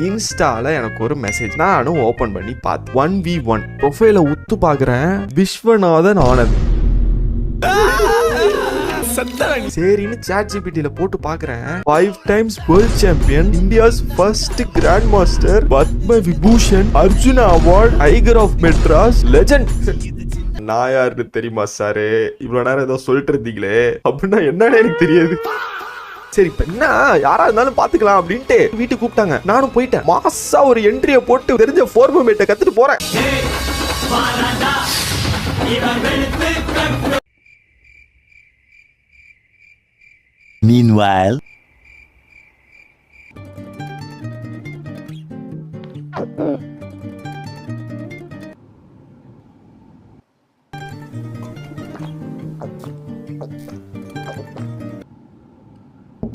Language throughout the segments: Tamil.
இன்ஸ்டால எனக்கு ஒரு மெசேஜ், நானும் ஓபன் பண்ணி பார்த்தேன். 1v1 ப்ரொஃபைல உத்து பாக்குறேன், விஸ்வநாதன் ஆனந்த். சரின்னு ChatGPTல போட்டு பாக்குறேன். 5 times world champion, India's first grand master, Padma Vibhushan, Arjuna award, tiger of Madras, legend. நான் யாருன்னு தெரியுமா சாரு? இவ்வளவு நேரம் ஏதோ சொல்லிட்டு இருந்தீங்களே, அப்படின்னா என்னன்னு எனக்கு தெரியாது. சரி இப்ப என்ன, யாரா இருந்தாலும் பாத்துக்கலாம் அப்படின்ட்டு வீட்டுக்கு கூப்பிட்டாங்க. நானும் போயிட்டேன். மாசா ஒரு என்ட்ரிய போட்டு தெரிஞ்ச ஃபார்மேட்டை கத்துட்டு போறேன். Meanwhile,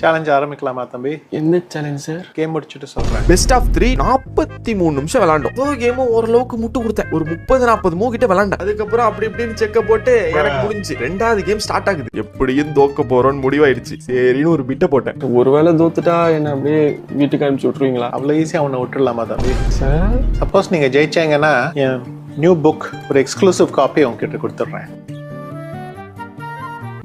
சேலஞ்ச் ஆரம்பிக்கலாமா தம்பி? என்ன சேலஞ்ச் சார்? கேம் முடிச்சுட்டு சொல்றேன். பெஸ்ட் ஆஃப் 3 43 நிமிஷம் விளையாண்டோம். ஒரு கேமும் ஓரளவுக்கு முட்டு கொடுத்தேன். ஒரு 30-40 மூவ் கிட்ட விளையாண்டேன். அதுக்கப்புறம் அப்படி இப்படின்னு செக்க போட்டு எனக்கு முடிஞ்சு. ரெண்டாவது கேம் ஸ்டார்ட் ஆகுது. எப்படியும் தோக்க போறோம்னு முடிவாயிடுச்சு. சரின்னு ஒரு பிட்ட போட்டேன். ஒருவேளை தோத்துட்டா என்ன அப்படியே வீட்டுக்கு அனுப்பிச்சு விட்டுருவீங்களா? அவ்வளோ ஈஸியாக அவனை விட்டுடலாமா தம்பி? சார் சப்போஸ் நீங்க ஜெயிச்சாங்கன்னா என் நியூ புக் ஒரு எக்ஸ்க்ளூசிவ் காப்பி உங்ககிட்ட கொடுத்துட்றேன்.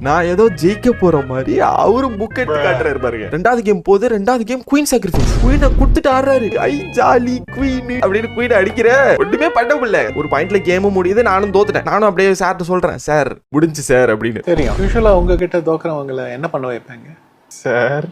நான் ஏதோ ஜெயிக்க போற மாதிரி அவரும் புக் எடுத்து காட்டுறாரு பாருங்க. ரெண்டாவது கேம் போது. ரெண்டாவது கேம் குயின் சாக்ரிஃபைஸ். குயினை கொடுத்துட்டு ஆடுறாரு. ஐ ஜாலி குயின் அப்படின்னு குயினை அடிக்கிற. ஒண்ணுமே பண்ண முடியல. ஒரு பாயிண்ட்ல கேமும் முடியுது. நானும் தோத்துட்டேன். நானும் அப்படியே சார்ட்ட சொல்றேன், சார் முடிஞ்சு சார் அப்படின்னு. தெரியும், யூஸ்வலா உங்ககிட்ட தோக்குறவங்களை என்ன பண்ண வைப்பாங்க சார்?